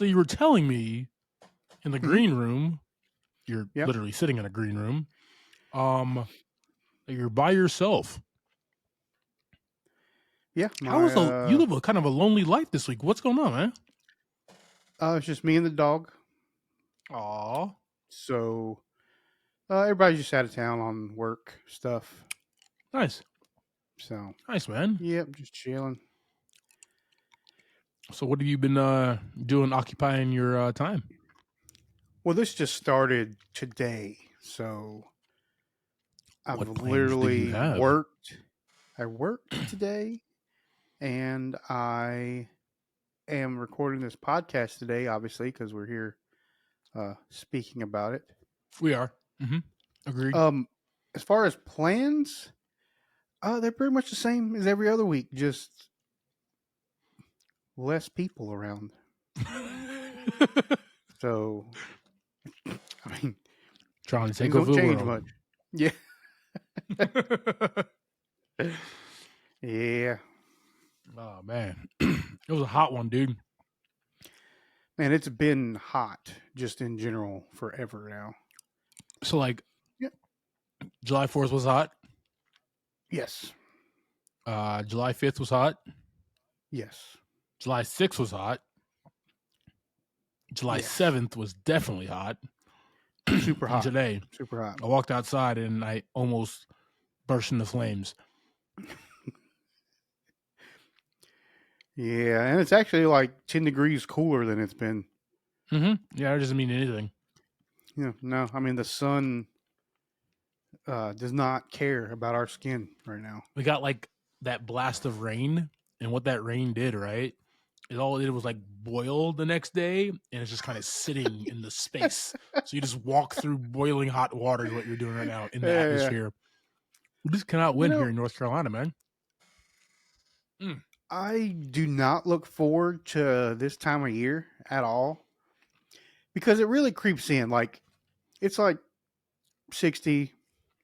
So you were telling me in the green room, you're literally sitting in a green room, you're by yourself. Yeah. You live a kind of a lonely life this week. What's going on, man? It's just me and the dog. Aw. So everybody's just out of town on work stuff. Nice. So nice, man. Yep, just chilling. So what have you been doing occupying your time? Well, this just started today, so I've What plans literally do you have? worked. I worked today, and I am recording this podcast today, obviously, because we're here speaking about it. We are. Agreed. As far as plans, they're pretty much the same as every other week, just less people around. So, I mean, trying to take things over don't the change world. much. Yeah. Yeah. Oh man, it was a hot one, dude. Man, it's been hot just in general forever now. So like, Yep. July 4th was hot. Yes. July 5th was hot. Yes. July 6th was hot. July 7th was definitely hot. Super hot. Today, super hot. I walked outside and I almost burst into flames. Yeah, and it's actually like 10 degrees cooler than it's been. Yeah, it doesn't mean anything. Yeah, no, I mean the sun does not care about our skin right now. We got like that blast of rain, and what that rain did, right? All it did was like boil the next day, and it's just kind of sitting in the space. So you just walk through boiling hot water is what you're doing right now in the atmosphere. We just cannot win here in North Carolina, man. I do not look forward to this time of year at all because it really creeps in. Like it's like 60,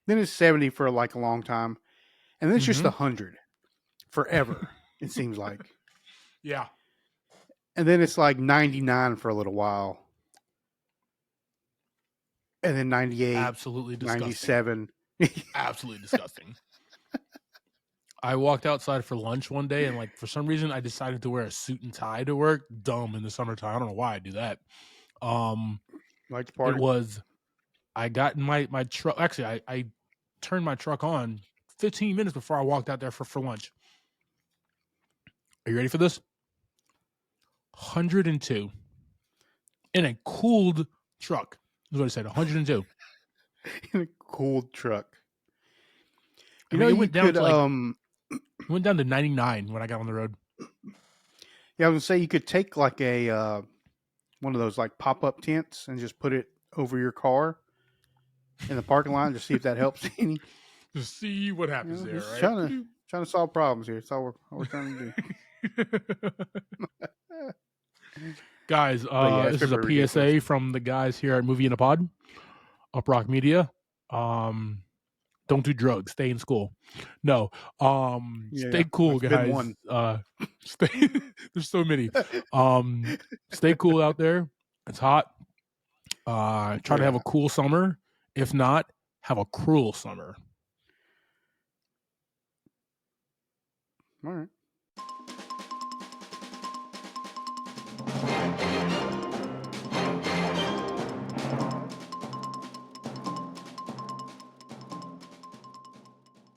then it's 70 for like a long time, and then it's just 100 forever. It seems like. Yeah. And then it's like 99 for a little while. And then 98. Absolutely disgusting. 97. Absolutely disgusting. I walked outside for lunch one day, and like for some reason I decided to wear a suit and tie to work. Dumb in the summertime. I don't know why I do that. Like the party. It was I got in my truck. Actually, I turned my truck on 15 minutes before I walked out there for lunch. Are you ready for this? 102 in a cooled truck. Is what I said. 102 in a cooled truck. You know, it went down to it went down to 99 when I got on the road. Yeah, I was gonna say you could take like a one of those like pop-up tents and just put it over your car in the parking lot and just see if that helps any. Just see what happens there, just right? Trying to solve problems here. That's all we're trying to do. Guys, this is a PSA ridiculous. From the guys here at Movie in a Pod, Uprock Media. Don't do drugs. Stay in school. No. Stay cool, guys. Stay. There's so many. Stay cool out there. It's hot. Try to have a cool summer. If not, have a cruel summer. All right.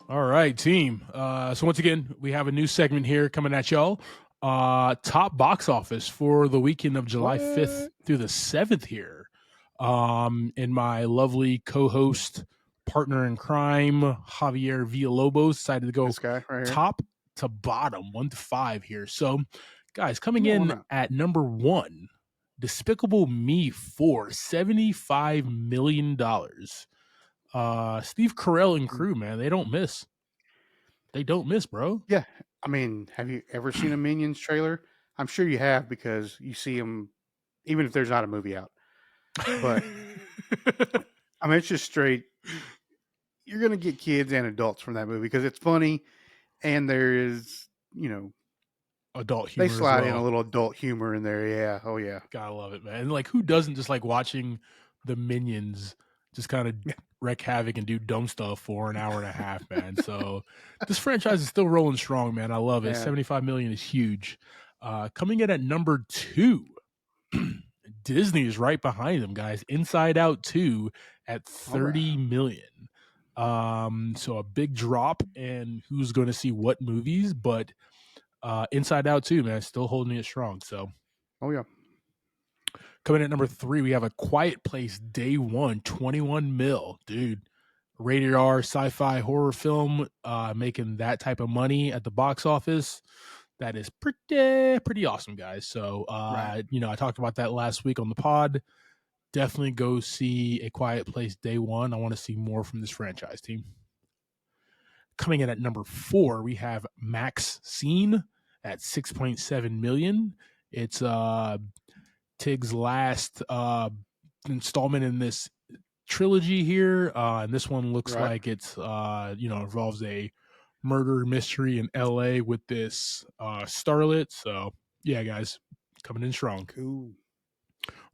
All right, team. So once again, we have a new segment here coming at y'all. Top box office for the weekend of July 5th through the 7th here. And my lovely co-host, partner in crime, Javier Villalobos, decided to go right top to bottom, 1 to 5 here. So, guys, coming in at number 1, Despicable Me 4, $75 million. Steve Carell and crew, man, they don't miss. They don't miss, bro. Yeah. I mean, have you ever seen a Minions trailer? I'm sure you have because you see them even if there's not a movie out. But I mean, it's just straight. You're going to get kids and adults from that movie because it's funny and there is, adult humor. They slide as well. in a little adult humor in there. Yeah. Oh yeah. Gotta love it, man. And like, who doesn't just like watching the minions just kind of wreak havoc and do dumb stuff for an hour and a half, man? So this franchise is still rolling strong, man. I love it. 75 million is huge. Coming in at number 2, Disney is right behind them, guys. Inside Out 2 at 30 million. So a big drop in who's going to see what movies, but Inside Out 2, man, still holding it strong. So, oh yeah. Coming at number 3, we have A Quiet Place Day 1, 21 mil, dude. Rated R sci-fi horror film, making that type of money at the box office. That is pretty awesome, guys. So, I talked about that last week on the pod. Definitely go see A Quiet Place Day 1. I want to see more from this franchise team. Coming in at number 4, we have Max Scene at 6.7 million. It's Tig's last installment in this trilogy here, and this one looks like it's involves a murder mystery in LA with this starlet. So yeah, guys, coming in strong. Cool.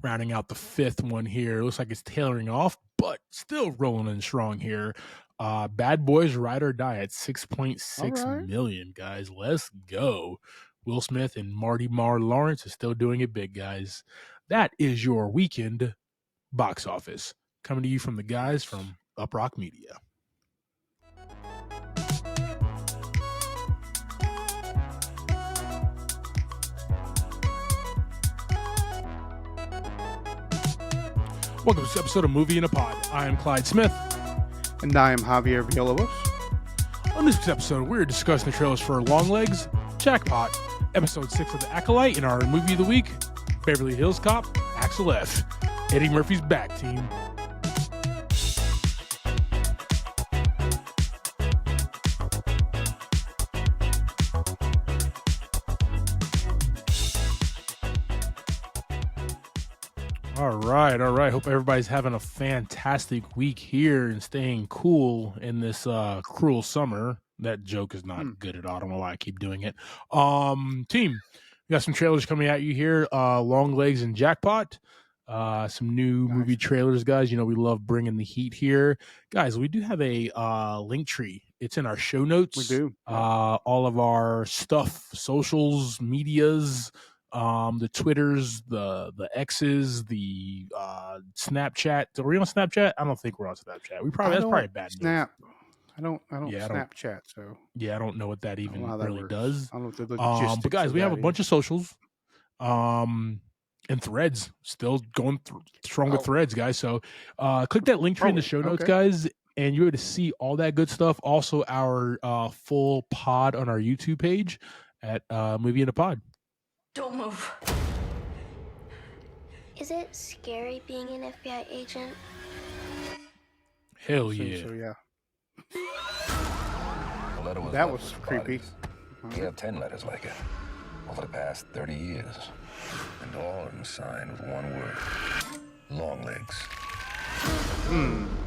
Rounding out the 5th one here, it looks like it's tailoring off, but still rolling in strong here. Bad Boys Ride or Die at 6.6 million, guys. Let's go. Will Smith and Marty Marr Lawrence is still doing it big, guys. That is your weekend box office. Coming to you from the guys from Uprock Media. Welcome to this episode of Movie in a Pod. I am Clyde Smith. And I am Javier Villalobos. On this week's episode, we're discussing the trailers for Longlegs, Jackpot, Episode 6 of The Acolyte, and our movie of the week, Beverly Hills Cop, Axel F. Eddie Murphy's back, team. All right. Hope everybody's having a fantastic week here and staying cool in this cruel summer. That joke is not good at all. I don't know why I keep doing it. Team, we got some trailers coming at you here. Longlegs and Jackpot. Some new movie trailers, guys. We love bringing the heat here. Guys, we do have a link tree. It's in our show notes. We do. All of our stuff, socials, medias, the Twitters, the X's, the Snapchat. Are we on Snapchat? I don't think we're on Snapchat. That's probably bad Snap. News. I don't Snapchat, so yeah, I don't know what that even really does. I don't know the logistics. But guys, we have a bunch of socials, and Threads still going strong with Threads, guys. So click that link tree in the show notes, guys, and you're able to see all that good stuff. Also, our full pod on our YouTube page at Movie in a Pod. Don't move. Is it scary being an FBI agent? Hell yeah. So, yeah. That was creepy. We have 10 letters like it over the past 30 years. And all of them signed with one word. Longlegs.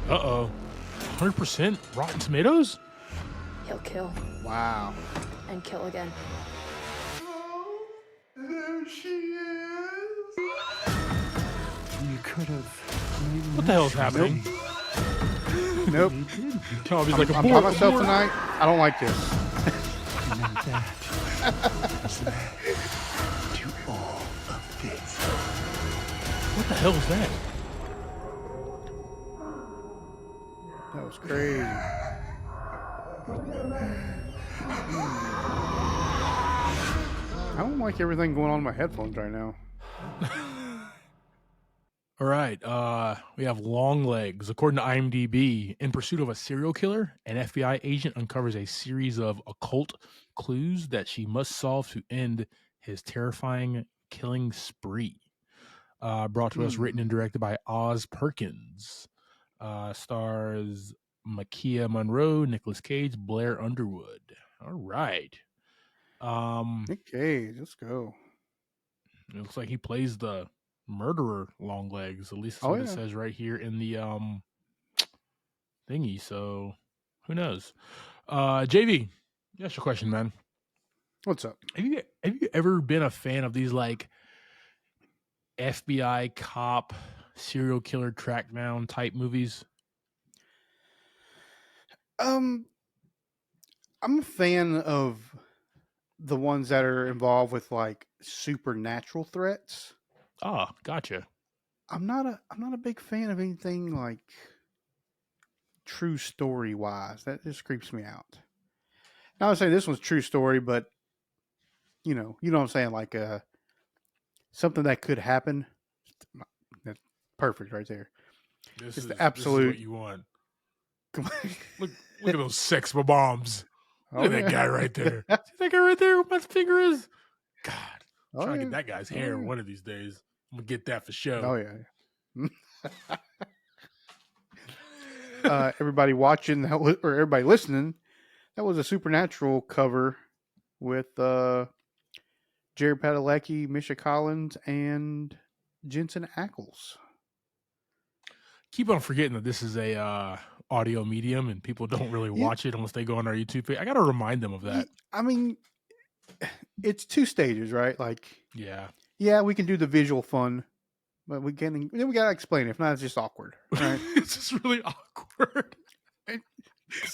Uh-oh. 100% Rotten Tomatoes? He'll kill. Wow. And kill again. There she is. You could have. What the hell is happening? Nope. Tommy's like, I'm by myself tonight. I don't like this. To all of this. What the hell is that? That was crazy. I don't like everything going on in my headphones right now. All right. We have Longlegs. According to IMDb, in pursuit of a serial killer, an FBI agent uncovers a series of occult clues that she must solve to end his terrifying killing spree. Brought to us, written and directed by Oz Perkins. Stars Makia Monroe, Nicolas Cage, Blair Underwood. All right. Nick Cage, let's go. It looks like he plays the murderer Longlegs. At least that's what it says right here in the thingy. So who knows? JV, that's your question, man. What's up? Have you ever been a fan of these like FBI cop serial killer track down type movies? I'm a fan of the ones that are involved with like supernatural threats. Oh, gotcha. I'm not a big fan of anything like true story wise. That just creeps me out. Now I would say this one's true story, but you know what I'm saying, like something that could happen. That's perfect right there. This Just is the absolute. This is what you want. Look at those sex bombs. Look at that guy right there. See that guy right there where my finger is? God. I'm trying to get that guy's hair one of these days. I'm going to get that for sure. Oh, yeah. Everybody watching, or everybody listening, that was a Supernatural cover with Jared Padalecki, Misha Collins, and Jensen Ackles. Keep on forgetting that this is a audio medium and people don't really watch it unless they go on our YouTube page. I got to remind them of that. I mean, it's 2 stages, right? Like, yeah, we can do the visual fun, but we got to explain it. If not, it's just awkward, right? It's just really awkward. I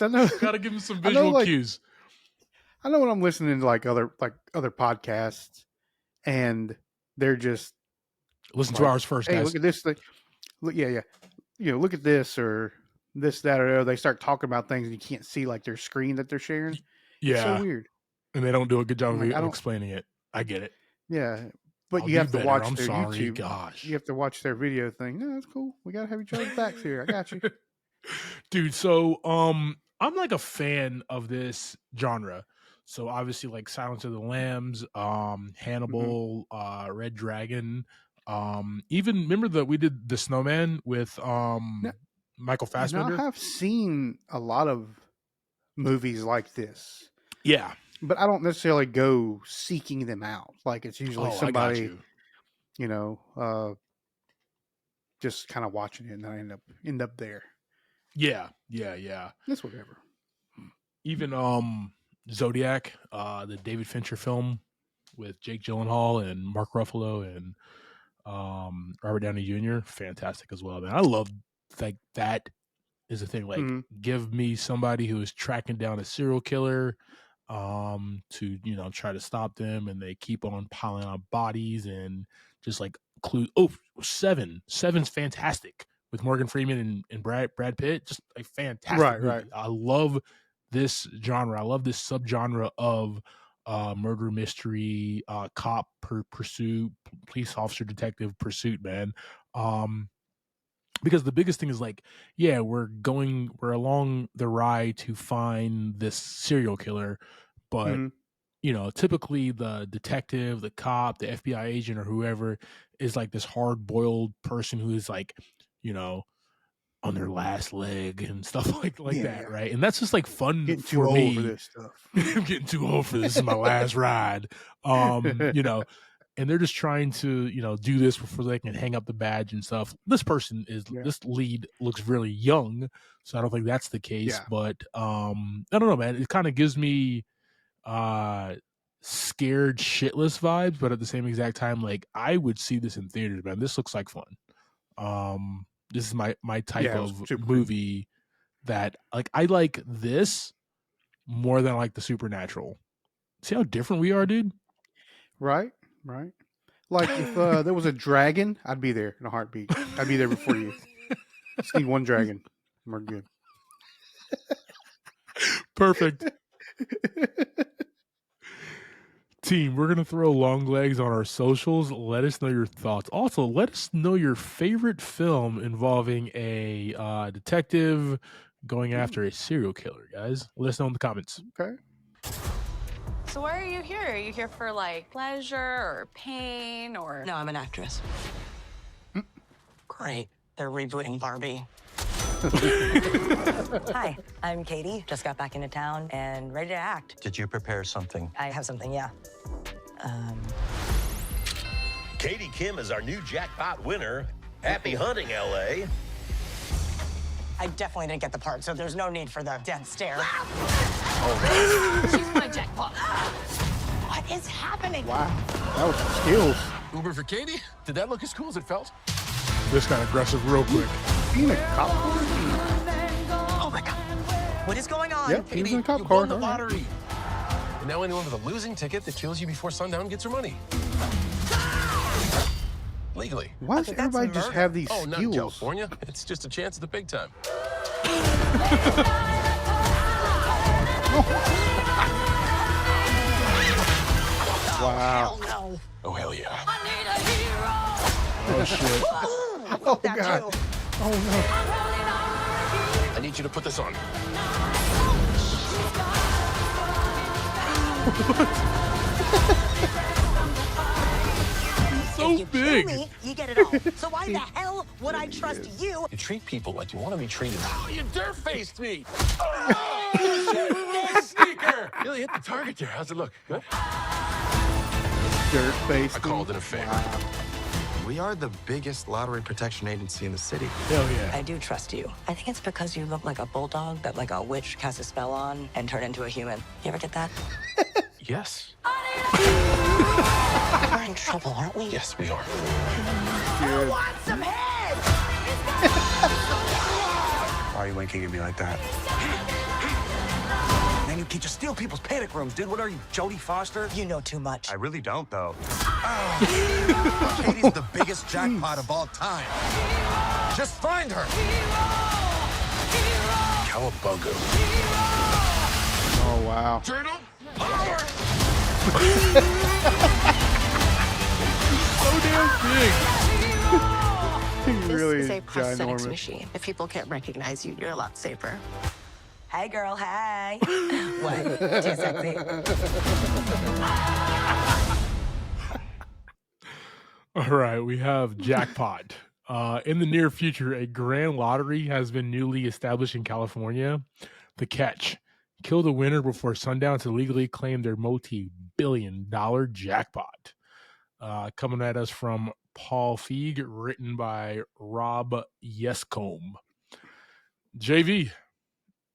know, got to give them some visual cues. I know when I'm listening to like other podcasts, and they're just listen to ours first, hey, guys. Look at this thing. Look, yeah. Look at this or this, that, or they start talking about things and you can't see like their screen that they're sharing. Yeah, it's so weird, and they don't do a good job of explaining it. I get it. Yeah, but you have to watch their YouTube. Gosh, you have to watch their video thing. No, that's cool. We gotta have each other's backs here. I got you, dude. So, I'm like a fan of this genre. So obviously, like Silence of the Lambs, Hannibal, Red Dragon. Even remember that we did The Snowman with Michael Fassbender. I have seen a lot of movies like this. Yeah, but I don't necessarily go seeking them out. Like it's usually somebody, just kind of watching it, and then I end up there. Yeah. That's whatever. Even Zodiac, the David Fincher film with Jake Gyllenhaal and Mark Ruffalo and Robert Downey Jr., fantastic as well. Man, I love that is a thing. Like, give me somebody who is tracking down a serial killer, to try to stop them, and they keep on piling on bodies and just like Seven's fantastic with Morgan Freeman and Brad Pitt. Just a fantastic movie. Right. I love this genre. I love this subgenre of murder mystery, cop pursuit, police officer detective pursuit, man. Because the biggest thing is like, yeah, we're along the ride to find this serial killer, but typically the detective, the cop, the FBI agent, or whoever is like this hard-boiled person who is like, on their last leg and stuff like that, right? And that's just like fun. Getting too old for this stuff. I'm getting too old for this. This is my last ride. And they're just trying to, do this before they can hang up the badge and stuff. This person this lead looks really young, so I don't think that's the case. Yeah. But I don't know, man. It kind of gives me scared shitless vibes, but at the same exact time, like I would see this in theaters, man. This looks like fun. This is my type of movie that like I like this more than I like the Supernatural. See how different we are, dude? Right. Like if there was a dragon, I'd be there in a heartbeat. I'd be there before you. Just need one dragon. We're good. Perfect. Team, we're going to throw long legs on our socials. Let us know your thoughts. Also, let us know your favorite film involving a detective going after a serial killer, guys. Let us know in the comments. Okay. So why are you here? Are you here for like pleasure or pain or... No, I'm an actress. Great. They're rebooting Barbie. Hi, I'm Katie. Just got back into town and ready to act. Did you prepare something? I have something, yeah. Katie Kim is our new jackpot winner. Happy hunting, L.A. I definitely didn't get the part, so there's no need for the death stare. She's my jackpot. What is happening? Wow, that was some skills. Uber for Katie? Did that look as cool as it felt? This got aggressive real quick. Being a cop car? Oh my God. What is going on? Yep, he was in a cop you car. won the All right. lottery. And now anyone with a losing ticket that kills you before sundown gets her money. Legally. Why does everybody just have these Oh, not in skills? California. It's just a chance at the big time. Wow. No. Oh, hell yeah. Oh shit. Oh, That God. too. Oh, I need you to put this on. So If you big. kill me, you get it all. So why the hell would I trust you? You treat people like you want to be treated. Oh, you dirt-faced me! Sneaker! Really hit the target there. How's it look? Good? no. Dirt face. I called it a favor. We are the biggest lottery protection agency in the city. Hell yeah. I do trust you. I think it's because you look like a bulldog that like a witch cast a spell on and turned into a human. You ever get that? Yes. We're in trouble, aren't we? Yes, we are. I want some head! Why are you winking at me like that? Man, you can just steal people's panic rooms, dude. What are you, Jodie Foster? You know too much. I really don't, though. Oh. Katie's the biggest jackpot of all time. Just find her. Cowabunga. Oh, wow. Turtle? Power! So damn big. He really This is is a prosthetics ginormous. machine. If people can't recognize you, you're a lot safer. Hey, girl, hey. What? Too sexy? All right, we have jackpot. In the near future, a grand lottery has been newly established in California. The catch: kill the winner before sundown to legally claim their multi-billion-dollar jackpot. Coming at us from Paul Feig, written by Rob Yescombe. JV,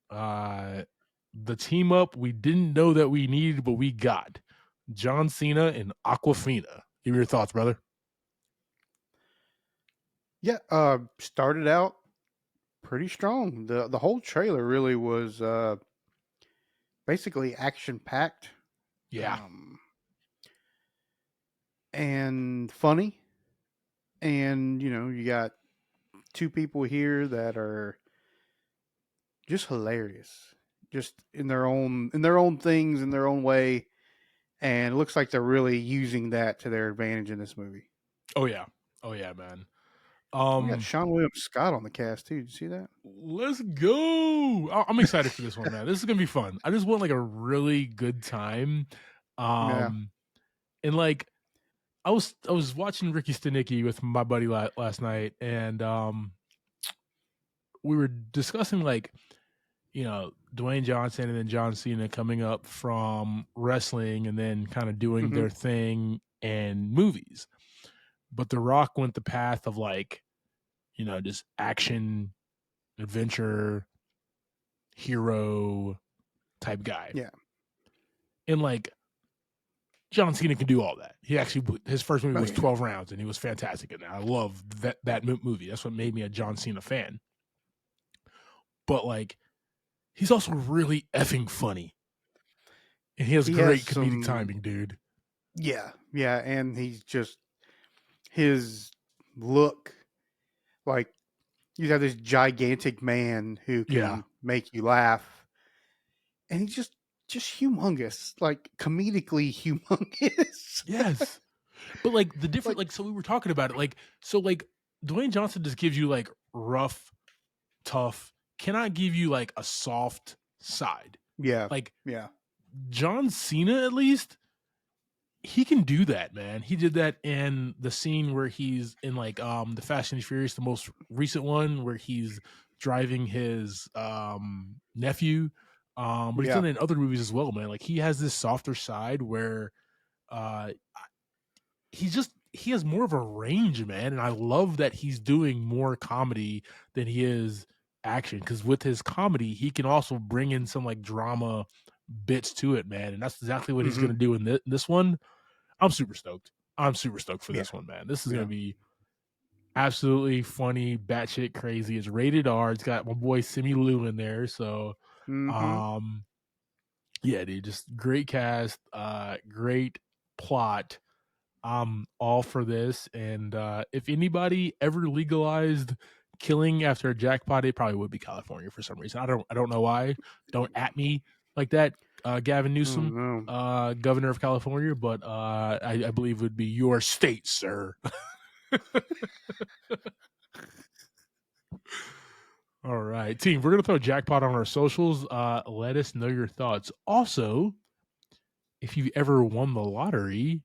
the team up we didn't know that we needed, but we got John Cena and Aquafina. Give me your thoughts, brother. Yeah, started out pretty strong. The whole trailer really was basically action packed. Yeah. And funny. And you got two people here that are just hilarious, just in their own things, in their own way, and it looks like they're really using that to their advantage in this movie. Oh yeah, man. We got Sean William Scott on the cast too. Did you see that? Let's go. I'm excited for this one, man. This is gonna be fun. I just want like a really good time. And like I was watching Ricky Stenicki with my buddy last night, and we were discussing like, Dwayne Johnson and then John Cena coming up from wrestling and then kind of doing their thing in movies. But The Rock went the path of like, just action, adventure, hero type guy. Yeah. And like, John Cena can do all that. He actually, his first movie was 12 Rounds, and he was fantastic in that. I love that movie. That's what made me a John Cena fan. But like, he's also really effing funny, and he has great comedic timing, dude. Yeah, and he's just his look, like you have this gigantic man who can make you laugh, and he's just humongous, like comedically humongous. Yes. But like the different, like, so we were talking about it, like, so like Dwayne Johnson just gives you like rough, tough, cannot give you like a soft side. Yeah. Like, yeah. John Cena, at least, he can do that, man. He did that in the scene where he's in like the Fast and Furious, the most recent one, where he's driving his nephew. But he's done it in other movies as well, man. Like, he has this softer side where he has more of a range, man. And I love that he's doing more comedy than he is action, because with his comedy, he can also bring in some like drama bits to it, man, and that's exactly what he's going to do in this one. I'm super stoked. For this one, man. This is going to be absolutely funny, batshit crazy. It's rated R. It's got my boy Simu Liu in there, so yeah, dude, just great cast, great plot. I'm all for this, and if anybody ever legalized killing after a jackpot, it probably would be California for some reason. I don't know why. Don't at me like that, Gavin Newsom, governor of California, but I believe it would be your state, sir. All right, team, we're gonna throw a jackpot on our socials. Let us know your thoughts. Also, if you've ever won the lottery,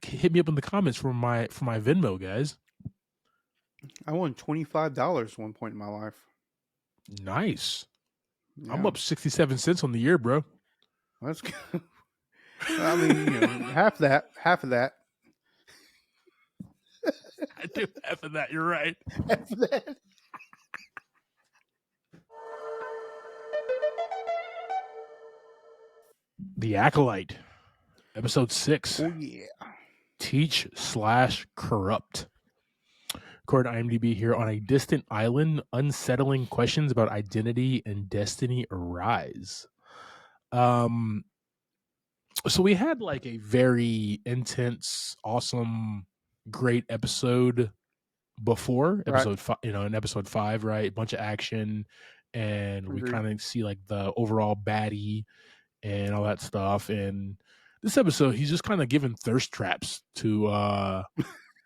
hit me up in the comments for my Venmo, guys. I won $25 one point in my life. Nice. Yeah. I'm up 67 cents on the year, bro. That's good. I mean, half of that. I do half of that. You're right. Half of that. The Acolyte, episode 6. Oh yeah. Teach/corrupt. According to IMDb, here on a distant island, unsettling questions about identity and destiny arise. So we had like a very intense, awesome, great episode before episode 5, in episode 5, right? A bunch of action, and we kind of see like the overall baddie and all that stuff. And this episode, he's just kind of giving thirst traps to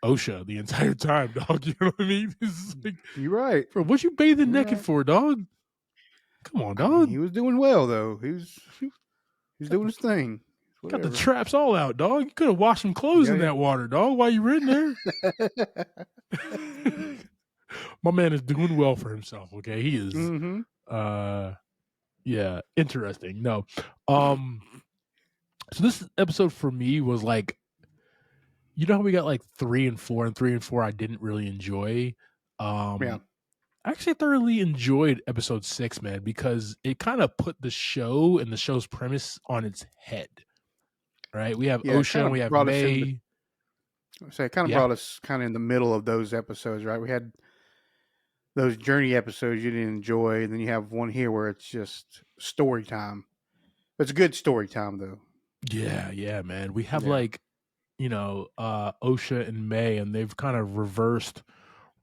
OSHA the entire time, dog. You know what I mean? Like, you're right. Bro, what you bathing naked for, dog? Come on, dog. I mean, he was doing well though. He was doing his thing. Got the traps all out, dog. You could have washed some clothes in that water, dog, while you were in there. My man is doing well for himself, okay? He is yeah, interesting. No. So this episode for me was like, you know how we got like 3 and 4, and 3 and 4 I didn't really enjoy. I actually thoroughly enjoyed episode 6, man, because it kind of put the show and the show's premise on its head. Right? We have OSHA and we have May. So it kind of brought us kind of in the middle of those episodes, right? We had those journey episodes you didn't enjoy, and then you have one here where it's just story time. It's a good story time though. Yeah, man. We have like, OSHA and May, and they've kind of reversed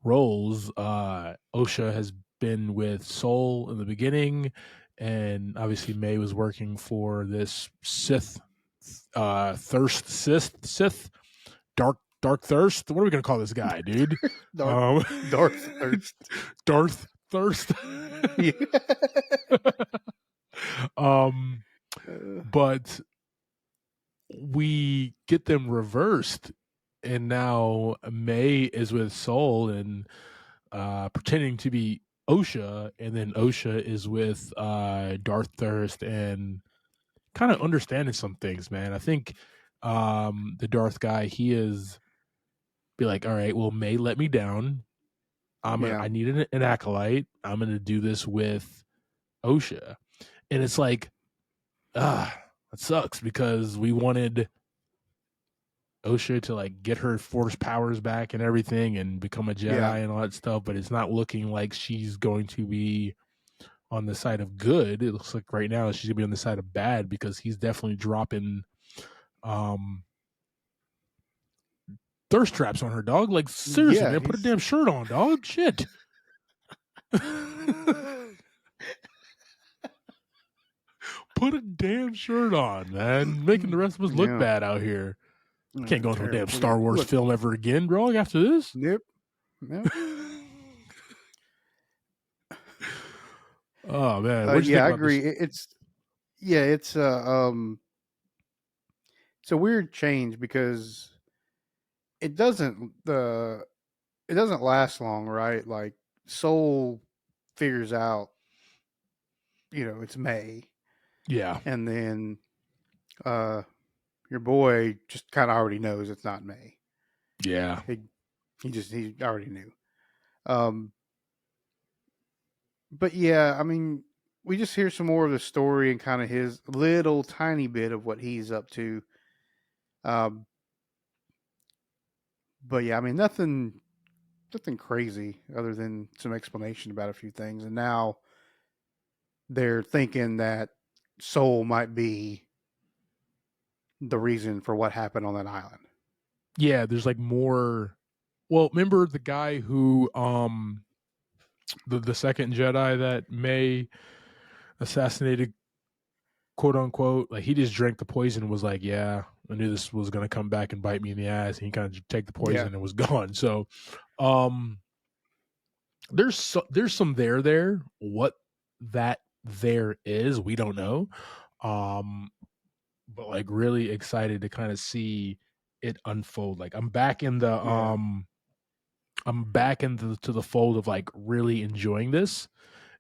roles. OSHA has been with Soul in the beginning, and obviously May was working for this Sith, Dark Thirst. What are we gonna call this guy, dude? Darth Thirst. Darth Thirst. But we get them reversed, and now May is with Soul and pretending to be OSHA, and then OSHA is with Darth Thirst and kind of understanding some things, man. I think the Darth guy, he is be like, all right, well, May let me down. I need an acolyte. I'm gonna do this with OSHA. And it's like, that sucks, because we wanted OSHA to like get her force powers back and everything and become a Jedi and all that stuff, but it's not looking like she's going to be on the side of good. It looks like right now she's gonna be on the side of bad, because he's definitely dropping thirst traps on her, dog. Like, seriously, man, put a damn shirt on, dog. Shit. Put a damn shirt on, man. Making the rest of us look bad out here. Can't go into a damn Star Wars film ever again, bro, after this. Nope. Oh, man. I agree. It's a weird change, because it doesn't last long, right? Like, Soul figures out, it's May. Yeah. And then your boy just kind of already knows it's not May. Yeah. He already knew. But yeah, I mean, we just hear some more of the story and kind of his little tiny bit of what he's up to. Um, but yeah, I mean, nothing crazy other than some explanation about a few things. And now they're thinking that Soul might be the reason for what happened on that island. Yeah, there's like more. Well, remember the guy who the second Jedi that May assassinated, quote unquote, like he just drank the poison and was like, yeah, I knew this was gonna come back and bite me in the ass, and he kind of take the poison and was gone. So there's some there. What that there is, we don't know. But like really excited to kind of see it unfold. Like I'm back in the to the fold of like really enjoying this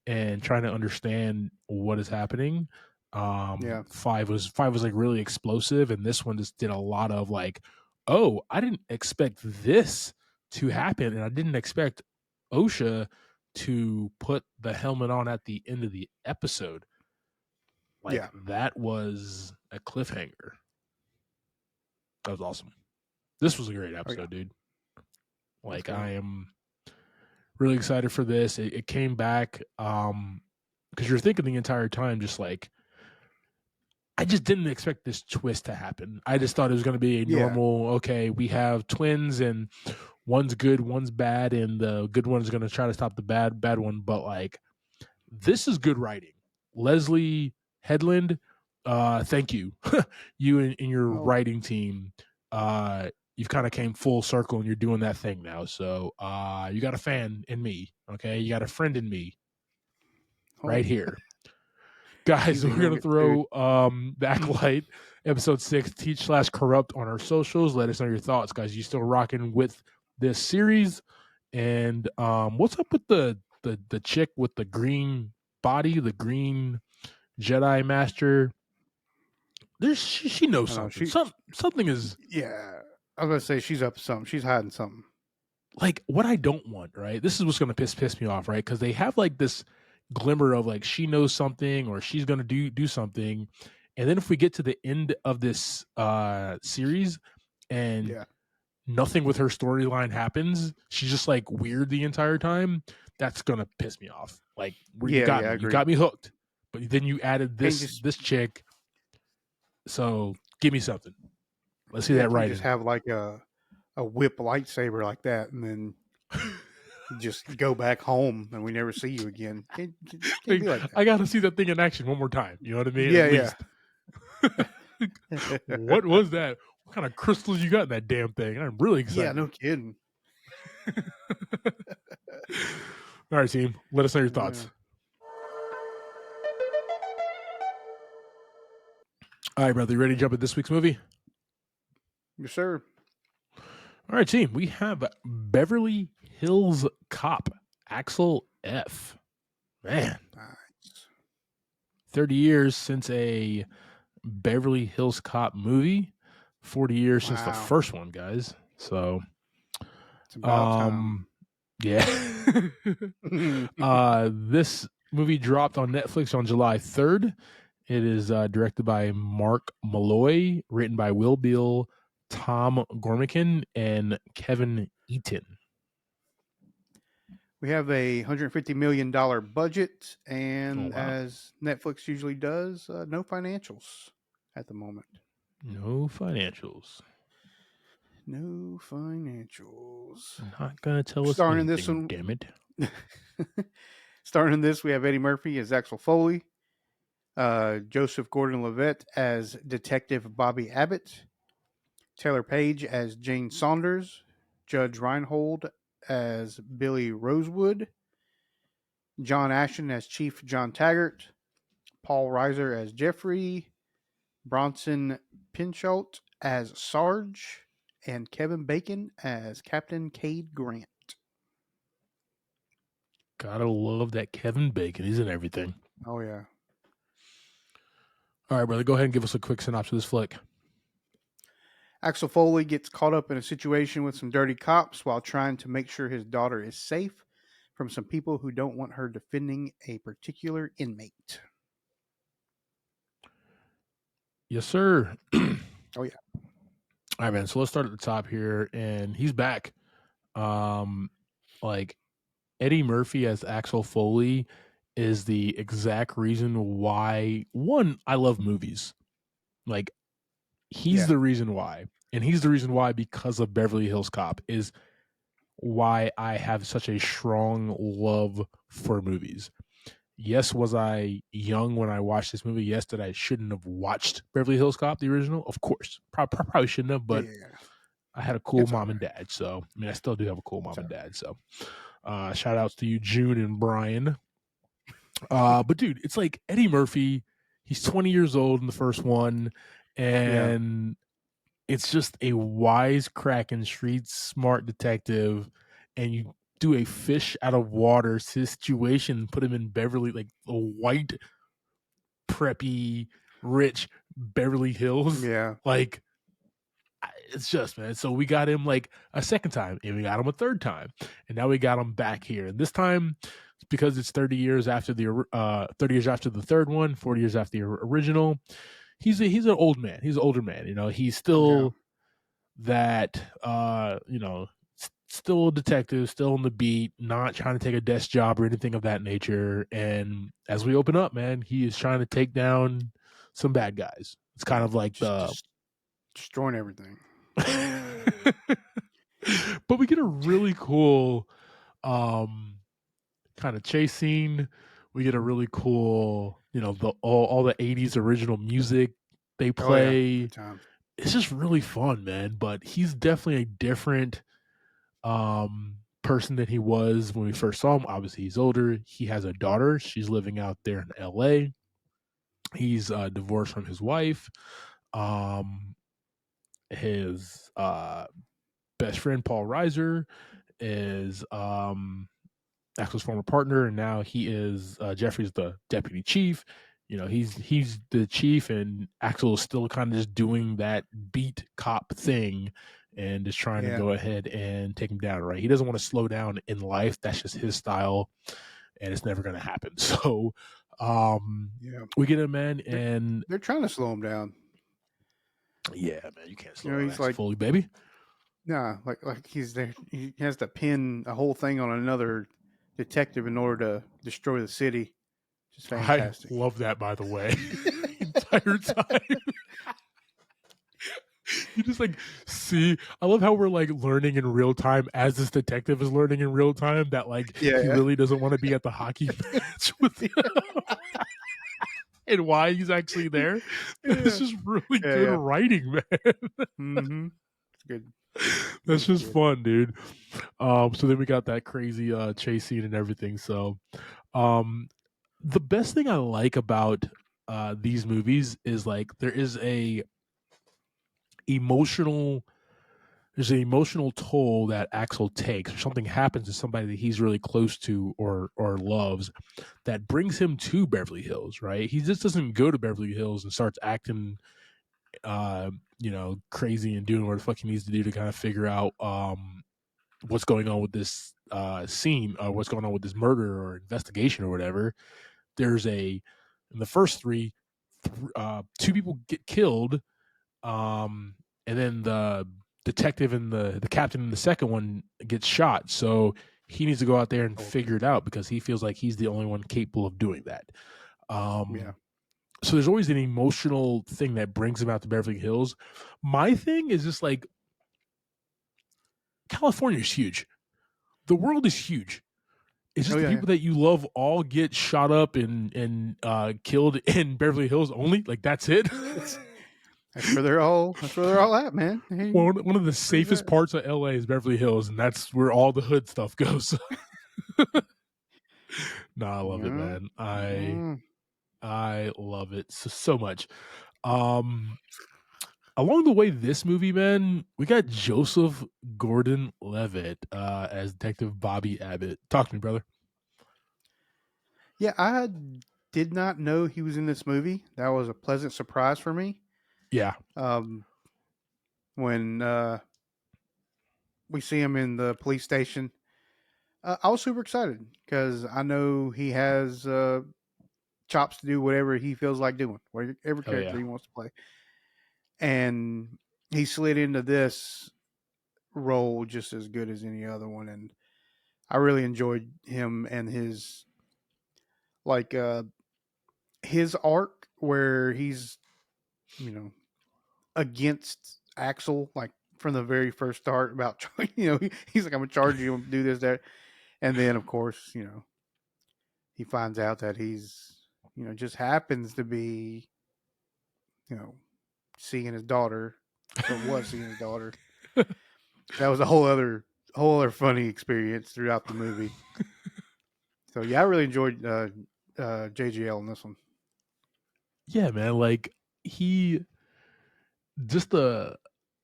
and trying to understand what is happening. 5 was like really explosive, and this one just did a lot of like, oh, I didn't expect this to happen, and I didn't expect OSHA to put the helmet on at the end of the episode. Like that was a cliffhanger. That was awesome. This was a great episode, dude. Like I am really excited for this. It came back because you're thinking the entire time, just like, I just didn't expect this twist to happen. I just thought it was going to be a normal, okay, we have twins and one's good, one's bad, and the good one is going to try to stop the bad one. But like, this is good writing. Leslie Headland, thank you. You and your writing team, you've kind of came full circle and you're doing that thing now. So you got a fan in me, okay? You got a friend in me right here. Guys, we're going to throw the Acolyte episode 6, Teach/Corrupt on our socials. Let us know your thoughts, guys. You still rocking with this series? And what's up with the chick with the green body, the green Jedi Master? She knows something. Something is... Yeah, I was going to say she's up to something. She's hiding something. Like, what I don't want, right? This is what's going to piss me off, right? Because they have like this glimmer of like she knows something or she's going to do something, and then if we get to the end of this series and nothing with her storyline happens, she's just like weird the entire time, that's going to piss me off. Like, you got me hooked, but then you added this chick, so give me something. Let's see that right. Just have like a whip lightsaber like that, and then just go back home and we never see you again. Can't be like that. I gotta see that thing in action one more time. You know what I mean? Yeah. What was that? What kind of crystals you got in that damn thing? I'm really excited. Yeah, no kidding. All right, team. Let us know your thoughts. All right, brother. You ready to jump at this week's movie? Yes, sir. All right, team. We have Beverly Hills Cop, Axel F. Man. Nice. 30 years since a Beverly Hills Cop movie. 40 years since the first one, guys. So, it's about time. Yeah. This movie dropped on Netflix on July 3rd. It is directed by Mark Malloy, written by Will Beall, Tom Gormican, and Kevin Eaton. We have a $150 million budget, and as Netflix usually does, no financials at the moment. No financials. Not gonna tell us Starring anything, this one, damn it. Starring in this, we have Eddie Murphy as Axel Foley, Joseph Gordon-Levitt as Detective Bobby Abbott, Taylor Page as Jane Saunders, Judge Reinhold as Billy Rosewood, John Ashton as Chief John Taggart, Paul Reiser as Jeffrey, Bronson Pinchot as Sarge, and Kevin Bacon as Captain Cade Grant. Gotta love that Kevin Bacon. He's in everything. Oh, yeah. All right, brother, go ahead and give us a quick synopsis of this flick. Axel Foley gets caught up in a situation with some dirty cops while trying to make sure his daughter is safe from some people who don't want her defending a particular inmate. Yes, sir. Oh, yeah. All right, man. So let's start at the top here. And he's back. Like Eddie Murphy as Axel Foley is the exact reason why, one, I love movies. Like, he's the reason why. And he's the reason why, because of Beverly Hills Cop, is why I have such a strong love for movies. Yes, was I young when I watched this movie? Yes, that I shouldn't have watched Beverly Hills Cop, the original? Of course. Probably shouldn't have, but I had a cool mom and dad. So, I mean, I still do have a cool mom and dad. So, shout outs to you, June and Brian. But dude, it's like Eddie Murphy. He's 20 years old in the first one, and it's just a wisecracking, street smart detective, and you do a fish out of water situation, put him in Beverly, like a white, preppy, rich Beverly Hills. Yeah. Like, it's just, man. So we got him like a second time, and we got him a third time, and now we got him back here. And this time, because it's 30 years after the 30 years after the third one, 40 years after the original. He's an old man. He's an older man. You know, he's still that you know, still a detective, still on the beat, not trying to take a desk job or anything of that nature. And as we open up, man, he is trying to take down some bad guys. It's kind of like just destroying everything. But we get a really cool kind of chase scene. We get a really cool, you know, all the 80s original music they play. It's just really fun, man. But he's definitely a different person than he was when we first saw him. Obviously, he's older. He has a daughter. She's living out there in LA. He's divorced from his wife. His best friend Paul Reiser is Axel's former partner, and now he is Jeffrey's the deputy chief. You know, he's the chief, and Axel is still kind of just doing that beat cop thing and just trying to go ahead and take him down, right? He doesn't want to slow down in life. That's just his style, and it's never going to happen. So we get him, man, and they're trying to slow him down. Yeah, man, you can't slow down Axel Foley, baby. Nah, like he's there. He has to pin a whole thing on another detective in order to destroy the city. Just fantastic. I love that, by the way. Entire time. You just like see. I love how we're like learning in real time as this detective is learning in real time that like he really doesn't want to be at the hockey match with him. And why he's actually there. It's just really good writing, man. Mm-hmm. It's good. That's just fun, dude. So then we got that crazy chase scene and everything. So the best thing I like about these movies is like there's an emotional toll that Axel takes, or something happens to somebody that he's really close to or loves that brings him to Beverly Hills, right? He just doesn't go to Beverly Hills and starts acting crazy and doing what the fuck he needs to do to kind of figure out what's going on with this scene, what's going on with this murder or investigation or whatever. There's in the first three, two people get killed, and then the detective and the captain in the second one gets shot. So he needs to go out there and figure it out because he feels like he's the only one capable of doing that. So there's always an emotional thing that brings him out to Beverly Hills. My thing is just like, California is huge. The world is huge. It's just the people that you love all get shot up and killed in Beverly Hills only. Like, that's it. That's where they're all at, man. Hey, one of the safest parts of LA is Beverly Hills, and that's where all the hood stuff goes. No, I love it, man. I love it so much. Along the way, this movie, man, we got Joseph Gordon-Levitt as Detective Bobby Abbott. Talk to me, brother. Yeah, I did not know he was in this movie. That was a pleasant surprise for me. Yeah. When we see him in the police station, I was super excited because I know he has chops to do whatever he feels like doing, whatever Oh character yeah. he wants to play. And he slid into this role just as good as any other one. And I really enjoyed him and his like his arc where he's, you know, against Axel, like from the very first start about, he's like, I'm gonna charge you and do this, that. And then of course, he finds out that he's, just happens to be, you know, seeing his daughter or was seeing his daughter. That was a whole other funny experience throughout the movie. So yeah, I really enjoyed JGL in this one. Yeah, man. Like he just the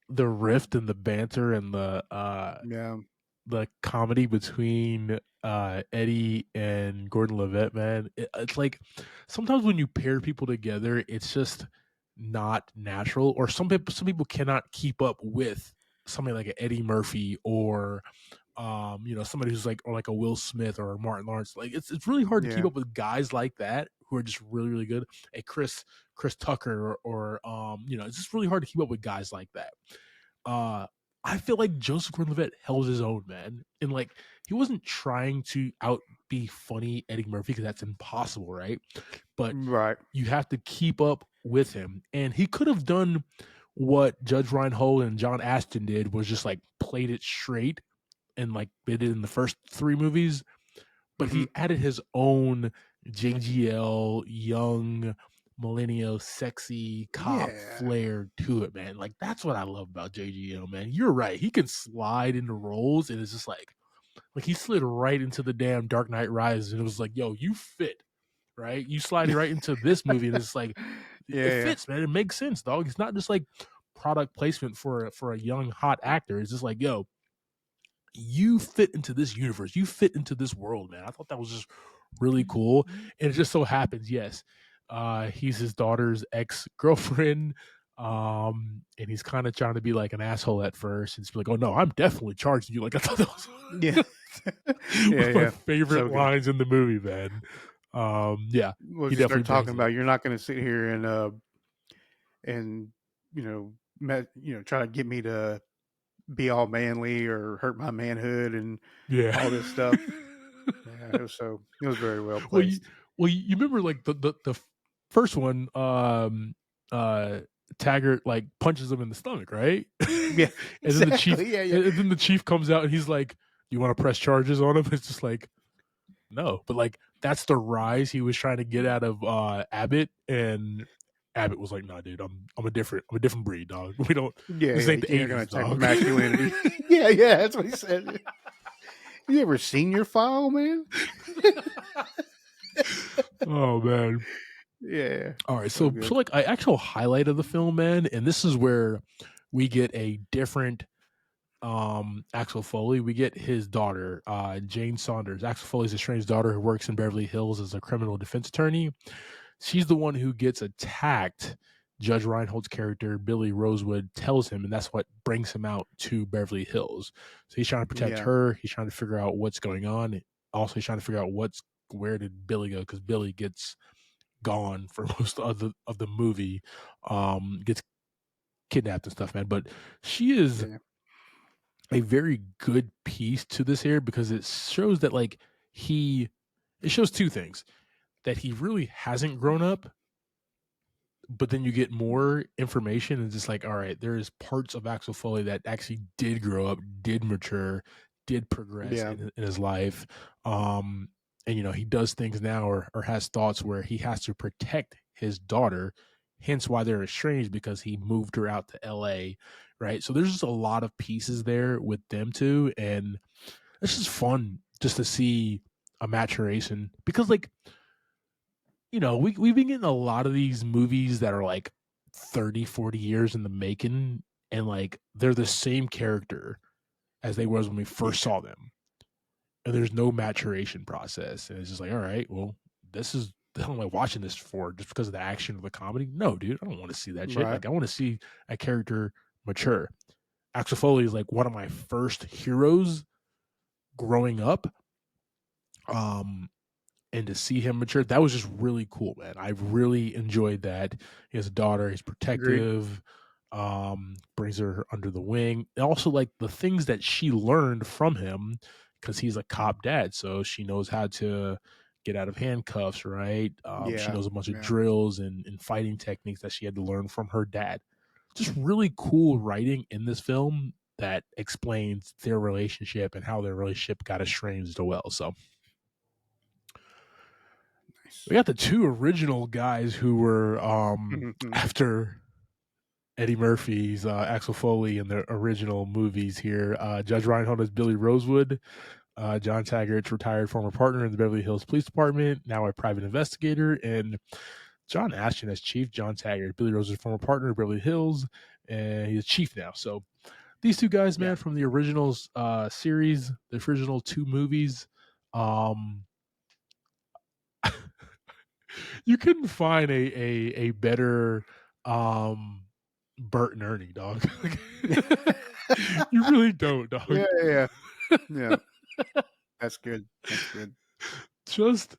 rift and the banter and Yeah, the comedy between Eddie and Gordon Levitt, man. It's like sometimes when you pair people together, it's just not natural. Or some people cannot keep up with somebody like an Eddie Murphy or somebody who's like or like a Will Smith or a Martin Lawrence. Like it's really hard to keep yeah, up with guys like that who are just really really good. A Chris Tucker or it's just really hard to keep up with guys like that. Uh, I feel like Joseph Gordon-Levitt held his own, man, and like he wasn't trying to out be funny Eddie Murphy because that's impossible, right? But right. you have to keep up with him, and he could have done what Judge Reinhold and John Aston did, was just like played it straight and like they did in the first three movies, but Mm-hmm. he added his own JGL young millennial sexy cop Yeah, flair to it, man. Like that's what I love about JGL, man. You're right. He can slide into roles and it's just like he slid right into the damn Dark Knight Rises and it was like, yo, you fit, right? You slide right into this movie and it's like it yeah, fits, man. It makes sense, dog. It's not just like product placement for a young hot actor. It's just like, yo, you fit into this universe. You fit into this world, man. I thought that was just really cool. And it just so happens, yes, he's his daughter's ex-girlfriend. And he's kind of trying to be like an asshole at first and just be like, oh no, I'm definitely charging you. Like I thought that was yeah, one yeah, of my yeah. favorite So good. lines in the movie, man. Yeah, We'll he just definitely start brings talking it. about you're not going to sit here and try to get me to be all manly or hurt my manhood and Yeah. all this stuff. Yeah, it was very well well, you, placed. you remember like the first one, Taggart like punches him in the stomach, right? Yeah, and then the chief, exactly. Yeah, yeah. and then the chief comes out and he's like, "You want to press charges on him?" It's just like, no, but like that's the rise he was trying to get out of Abbott, and Abbott was like, "Nah, dude, I'm a different breed, dog. We don't. Yeah, This yeah. ain't the You're going to '80s, attack dog." masculinity. Yeah, yeah. That's what he said. You ever seen your file, man? Oh man. Yeah. All right, So so good. like an actual highlight of the film, man, and this is where we get a different Axel Foley. We get his daughter, Jane Saunders. Axel Foley's estranged daughter who works in Beverly Hills as a criminal defense attorney. She's the one who gets attacked. Judge Reinhold's character, Billy Rosewood, tells him, and that's what brings him out to Beverly Hills. So he's trying to protect Yeah. her. He's trying to figure out what's going on. Also, he's trying to figure out where did Billy go, because Billy gets gone for most of the movie, gets kidnapped and stuff, man. But she is Yeah. a very good piece to this here because it shows that like it shows two things: that he really hasn't grown up, but then you get more information and just like, all right, there's parts of Axel Foley that actually did grow up, did mature, did progress Yeah. in his life. And he does things now or has thoughts where he has to protect his daughter, hence why they're estranged, because he moved her out to LA, right? So there's just a lot of pieces there with them two, and it's just fun just to see a maturation because like we've been getting a lot of these movies that are like 30, 40 years in the making, and like they're the same character as they was when we first saw them. And there's no maturation process. And it's just like, all right, well, this is the hell am I watching this for? Just because of the action of the comedy? No, dude, I don't want to see that shit. Right. Like I want to see a character mature. Axel Foley is like one of my first heroes growing up. And to see him mature, that was just really cool, man. I really enjoyed that. He has a daughter, he's Agreed. protective, brings her under the wing. And also like the things that she learned from him, because he's a cop dad, so she knows how to get out of handcuffs, right? She Yeah. knows a bunch of Yeah. drills and fighting techniques that she had to learn from her dad. Just really cool writing in this film that explains their relationship and how their relationship got estranged as well. So we got the two original guys who were after Eddie Murphy's Axel Foley in the original movies here. Judge Reinhold is Billy Rosewood. John Taggart's retired former partner in the Beverly Hills Police Department, now a private investigator. And John Ashton as Chief. John Taggart, Billy Rosewood's former partner in Beverly Hills, and he's chief now. So these two guys, man, from the original series, the original two movies, you couldn't find a better Bert and Ernie, dog. You really don't, dog. Yeah. That's good. That's good. Just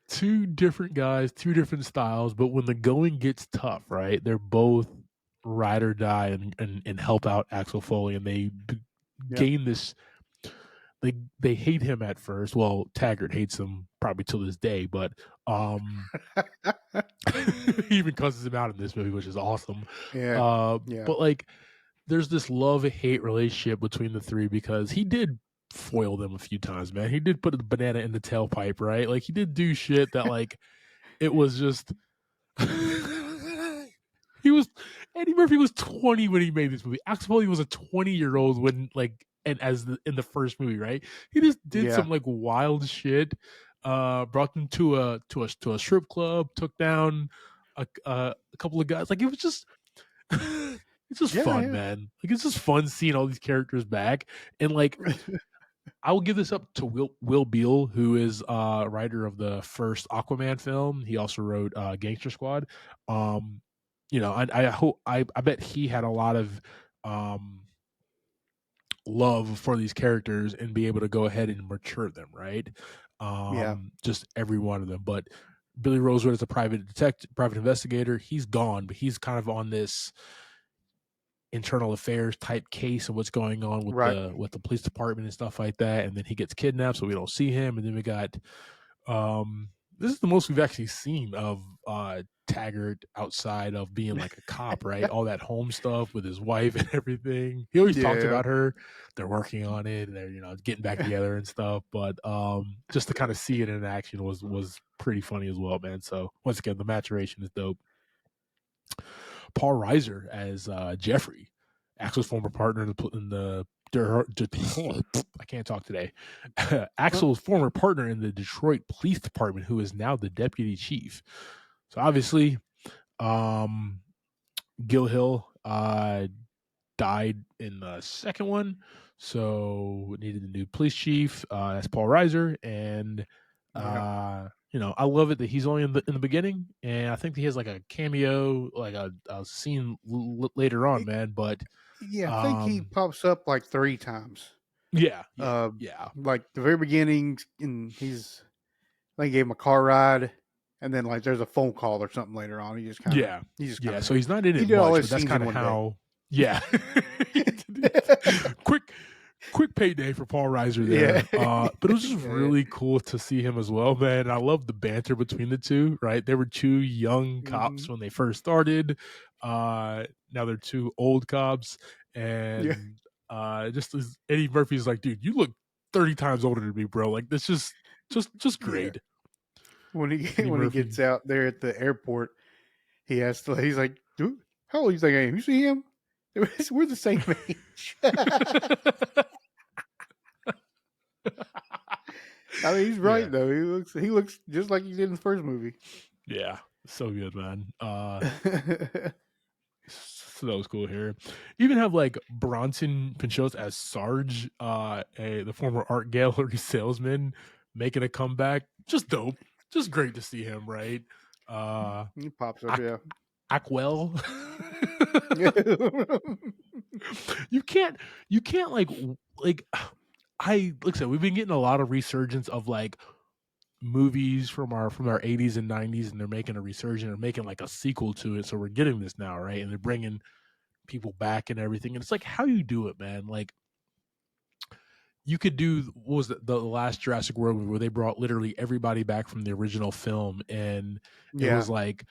two different guys, two different styles, but when the going gets tough, right? They're both ride or die and help out Axel Foley, and they gain this. They hate him at first. Well, Taggart hates him probably till this day, but he even cusses him out in this movie, which is awesome. Yeah. But like, there's this love-hate relationship between the three because he did foil them a few times, man. He did put a banana in the tailpipe, right? Like he did do shit that like it was just Eddie Murphy was 20 when he made this movie. Axel Foley was a 20-year-old when in the first movie, right? He just did some like wild shit. Brought them to a strip club, took down a couple of guys. Like it was just it's just fun, man. Like it's just fun seeing all these characters back. And like I will give this up to Will Beal, who is writer of the first Aquaman film. He also wrote Gangster Squad. I bet he had a lot of love for these characters and be able to go ahead and mature them, right? Just every one of them. But Billy Rosewood is a private investigator. He's gone, but he's kind of on this internal affairs type case of what's going on with the police department and stuff like that. And then he gets kidnapped, so we don't see him. And then we got this is the most we've actually seen of Taggart outside of being like a cop, right? All that home stuff with his wife and everything. He always talks about her. They're working on it. And they're getting back together and stuff. But just to kind of see it in action was pretty funny as well, man. So once again, the maturation is dope. Paul Reiser as Jeffrey, Axel's former partner in the I can't talk today. Axel's former partner in the Detroit Police Department, who is now the deputy chief. So obviously, Gil Hill died in the second one, so we needed a new police chief. That's Paul Reiser, and I love it that he's only in the beginning, and I think he has like a cameo, like a scene later on, man. But I think he pops up like 3 times. Yeah. Like the very beginning, and I think he gave him a car ride, and then like there's a phone call or something later on. He just kind of So he's not in it much, but that's kind of how. Yeah. Quick payday for Paul Reiser there. But it was just really cool to see him as well, man. I love the banter between the two, right? They were 2 young cops when they first started. Now they're 2 old cops. And just as Eddie Murphy's like, dude, you look 30 times older than me, bro. Like, that's just great. When he gets out there at the airport, he's like, dude, how old? He's like, hey, you see him? We're the same age. I mean, he's right though. He looks just like he did in the first movie. Yeah, so good, man. So that was cool here. Even have like Bronson Pinchot as Sarge, the former art gallery salesman, making a comeback. Just dope. Just great to see him, right? He pops up, Ackwell. You can't like I like I said, we've been getting a lot of resurgence of like movies from our 80s and 90s, and they're making a resurgence or making like a sequel to it. So we're getting this now, right? And they're bringing people back and everything. And it's like, how you do it, man? Like, you could do, what was the last Jurassic World movie where they brought literally everybody back from the original film, and it was like,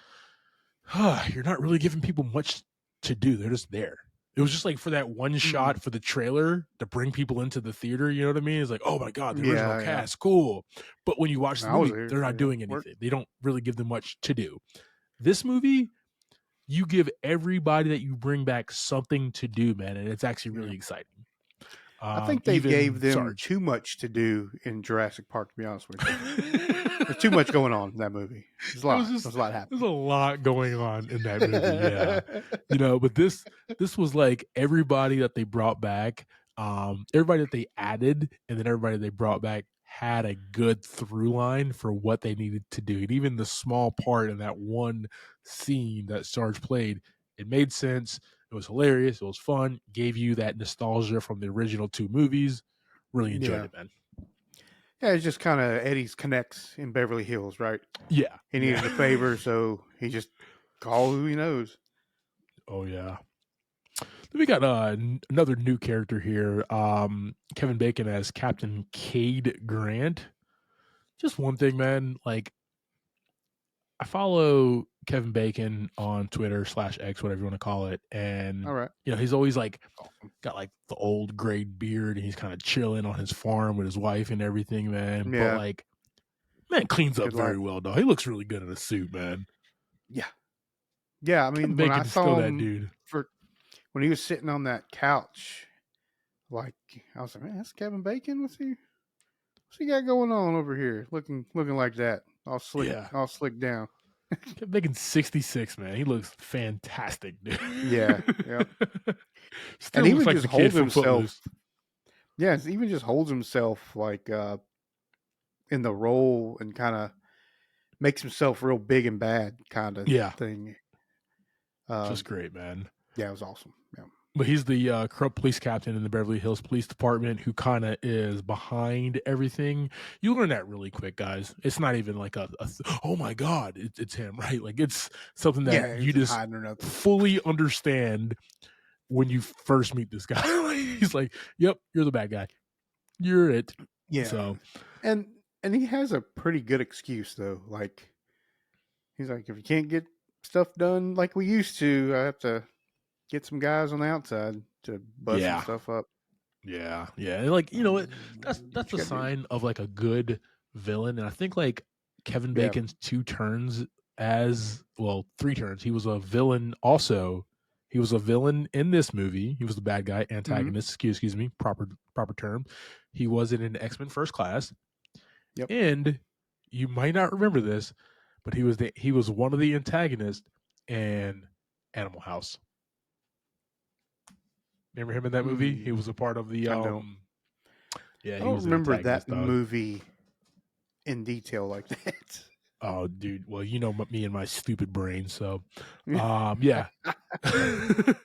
you're not really giving people much to do. They're just there. It was just like for that one shot for the trailer to bring people into the theater. You know what I mean? It's like, oh my God, the original cast, cool. But when you watch the movie, they're not doing anything. They don't really give them much to do. This movie, you give everybody that you bring back something to do, man, and it's actually really exciting. I think they gave them too much to do in Jurassic Park, to be honest with you. There's too much going on in that movie. There's a lot happening. There's a lot going on in that movie, yeah. But this was like everybody that they brought back, everybody that they added, and then everybody they brought back had a good through line for what they needed to do. And even the small part in that one scene that Sarge played, it made sense. It was hilarious. It was fun. Gave you that nostalgia from the original 2 movies. Really enjoyed it, man. Yeah, it's just kind of Eddie's connects in Beverly Hills, right? Yeah. He needed a favor, so he just called who he knows. Oh, yeah. Then we got another new character here. Kevin Bacon as Captain Cade Grant. Just one thing, man. Like, I follow Kevin Bacon on Twitter /X, whatever you want to call it. And, he's always like got like the old gray beard, and he's kind of chilling on his farm with his wife and everything, man. Yeah. But like, man, cleans up very well, though. He looks really good in a suit, man. Yeah. Yeah. I mean, when I saw him, that dude when he was sitting on that couch, like, I was like, man, that's Kevin Bacon. What's he got going on over here? Looking like that. All slick down. Kevin Bacon's 66, man. He looks fantastic, dude. Yeah. And even like just holds himself. Yeah, even just holds himself like in the role and kind of makes himself real big and bad kind of thing. Just great, man. Yeah, it was awesome. Yeah. But he's the corrupt police captain in the Beverly Hills Police Department who kind of is behind everything. You learn that really quick, guys. It's not even like oh my God, it's him, right? Like, it's something that you just fully understand when you first meet this guy. He's like, yep, you're the bad guy. You're it. Yeah. So, and he has a pretty good excuse, though. Like, he's like, if you can't get stuff done like we used to, I have to get some guys on the outside to bust some stuff up. Yeah. And like, that's a sign of like a good villain. And I think like Kevin Bacon's 2 turns 3 turns. He was a villain also. He was a villain in this movie. He was the bad guy, antagonist, excuse me, proper term. He was in an X-Men First Class. Yep. And you might not remember this, but he was one of the antagonists in Animal House. Remember him in that movie? He was a part of the. I don't remember that movie in detail like that. Oh, dude. Well, me and my stupid brain. So, yeah. But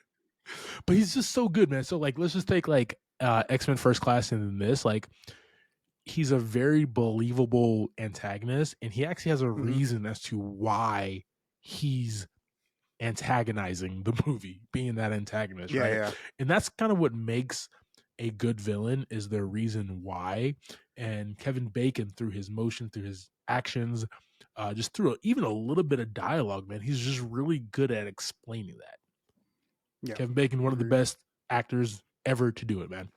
he's just so good, man. So, like, let's just take like X-Men First Class and this. Like, he's a very believable antagonist, and he actually has a reason as to why he's antagonizing the movie, being that antagonist, right? Yeah. And that's kind of what makes a good villain, is their reason why. And Kevin Bacon, through his motion, through his actions, just through even a little bit of dialogue, man, he's just really good at explaining that. Yeah. Kevin Bacon, one of the best actors ever to do it, man.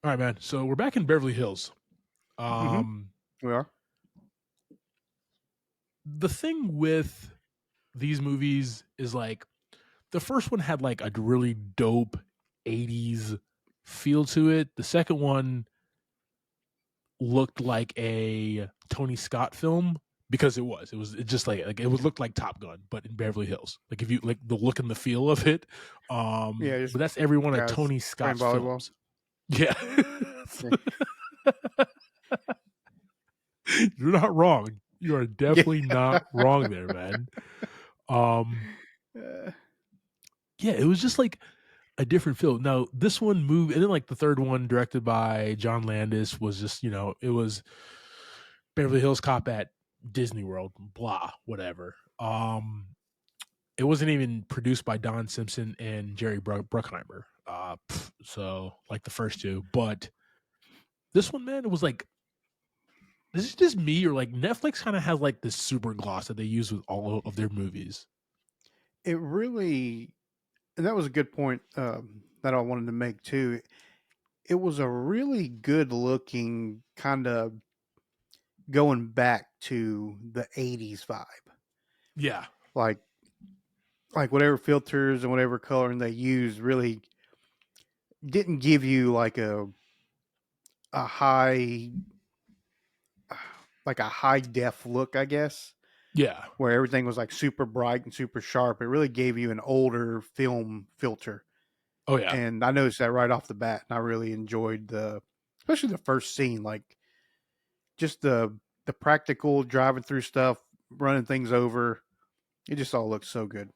All right, man. So we're back in Beverly Hills. We are. The thing with these movies is like the first one had like a really dope 80s feel to it. The second one looked like a Tony Scott film because it just like it would look like Top Gun, but in Beverly Hills. Like, if you like the look and the feel of it. But that's every one of Tony Scott's films. Yeah. You're not wrong. You are definitely not wrong there, man. Yeah, it was just like a different feel. Now this one moved, and then like the third one, directed by John Landis, was just it was Beverly Hills Cop at Disney World, blah, whatever. It wasn't even produced by Don Simpson and Jerry Bruckheimer. So like the first two, but this one, man, it was like, this is just me, or like Netflix kind of has like this super gloss that they use with all of their movies. It really, and that was a good point that I wanted to make too. It was a really good looking kind of going back to the 80s vibe. Yeah. Like whatever filters and whatever coloring they use really didn't give you like a high def look, I guess. Yeah. Where everything was like super bright and super sharp. It really gave you an older film filter. Oh yeah. And I noticed that right off the bat, and I really enjoyed especially the first scene, like just the practical driving through stuff, running things over. It just all looks so good.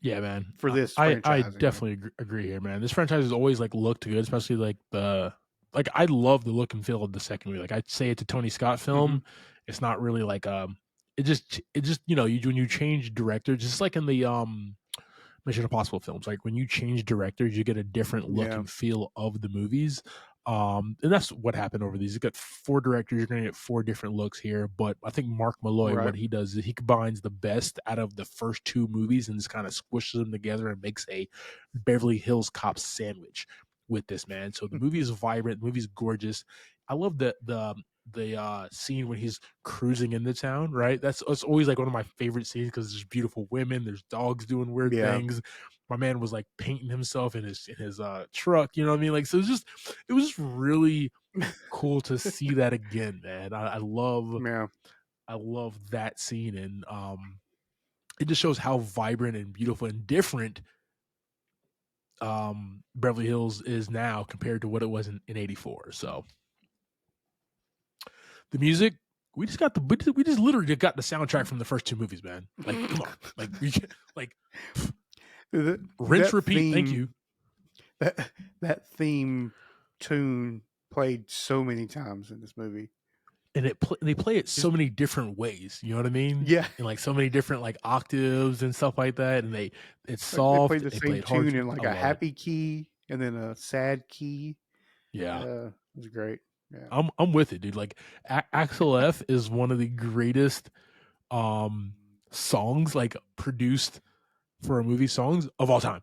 Yeah, man. For this I franchise, definitely agree here, man. This franchise has always like looked good, especially like I love the look and feel of the second movie. Like I'd say it's a Tony Scott film. Mm-hmm. It's not really like it just when you change director, just like in the Mission Impossible films, like when you change directors, you get a different look and feel of the movies. And that's what happened over these. You got 4 directors, you're gonna get 4 different looks here. But I think Mark Malloy, what he does is he combines the best out of the first 2 movies and just kind of squishes them together and makes a Beverly Hills Cop sandwich with this, man. So the movie is vibrant, the movie is gorgeous. I love the scene when he's cruising into town, right? That's always like one of my favorite scenes because there's beautiful women, there's dogs doing weird things. My man was like painting himself in his truck, you know what I mean? Like, so it was just really cool to see that again, man. I love that scene, and it just shows how vibrant and beautiful and different Beverly Hills is now compared to what it was in 84. So the music, we just literally got the soundtrack from the first 2 movies, man. Like, come on, like we rinse, repeat. Theme, thank you. That theme tune played so many times in this movie, and they play it so many different ways. You know what I mean? Yeah, and like so many different like octaves and stuff like that. And it's soft. They played the same tune in like a happy key and then a sad key. Yeah, it was great. Yeah, I'm with it, dude. Like Axel F is one of the greatest songs like produced for a movie songs of all time.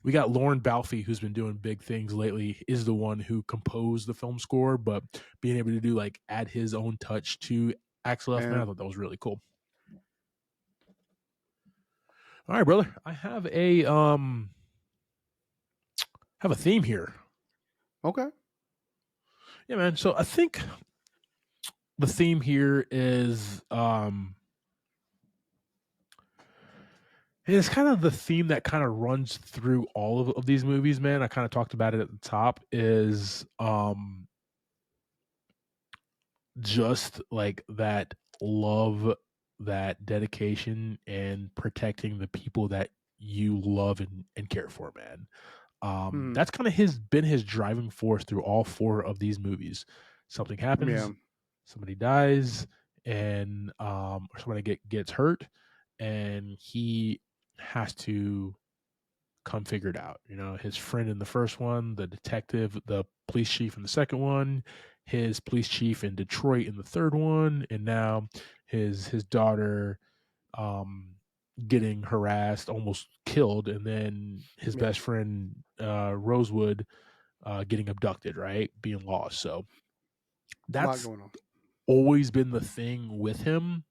We got Lauren Balfe, who's been doing big things lately, is the one who composed the film score, but being able to do like add his own touch to Axel F, man, I thought that was really cool. All right, brother, I have a theme here. Okay. Yeah, man. So I think the theme here is it's kind of the theme that kind of runs through all of these movies, man. I kind of talked about it at the top, is just like that love, that dedication, and protecting the people that you love and care for, man. That's kind of been his driving force through all 4 of these movies. Something happens, somebody dies, and or somebody gets hurt, and he has to come figure it out. You know, his friend in the first one, the detective, the police chief in the second one, his police chief in Detroit in the third one, and now his daughter getting harassed, almost killed, and then his best friend Rosewood getting abducted, right? Being lost. So that's always been the thing with him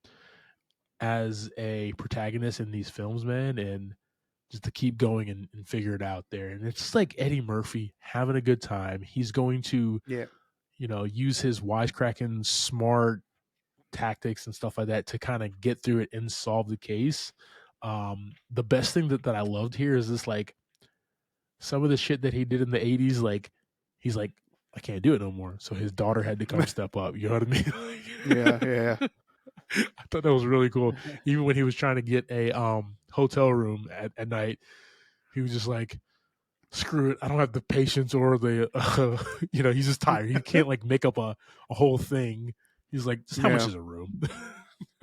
as a protagonist in these films, man, and just to keep going and figure it out there. And it's just like Eddie Murphy having a good time. He's going to use his wisecracking smart tactics and stuff like that to kind of get through it and solve the case. The best thing that I loved here is this, like, some of the shit that he did in the 80s, like he's like, I can't do it no more. So his daughter had to come step up. You know what I mean? Yeah. I thought that was really cool. Even when he was trying to get a hotel room at night, he was just like, screw it. I don't have the patience or the, he's just tired. He can't like make up a whole thing. He's like, just how much is a room?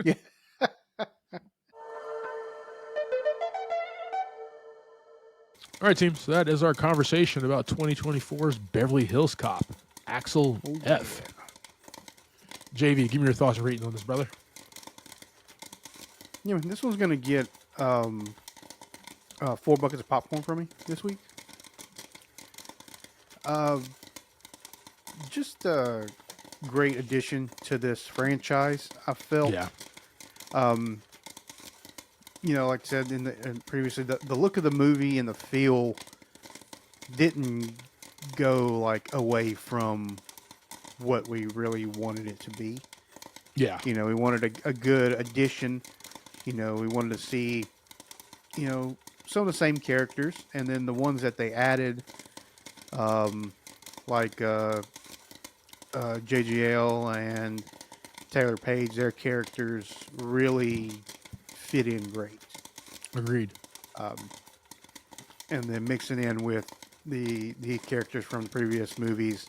Yeah. All right, team. So that is our conversation about 2024's Beverly Hills Cop, Axel F. JV, give me your thoughts and rating on this, brother. Yeah, this one's gonna get 4 buckets of popcorn from me this week. Just a great addition to this franchise, I felt. Yeah. Like I said previously, the look of the movie and the feel didn't go like away from what we really wanted it to be. Yeah. We wanted a good addition. We wanted to see, some of the same characters, and then the ones that they added, like JGL and Taylor Page, their characters really fit in great. Agreed. And then mixing in with the characters from previous movies,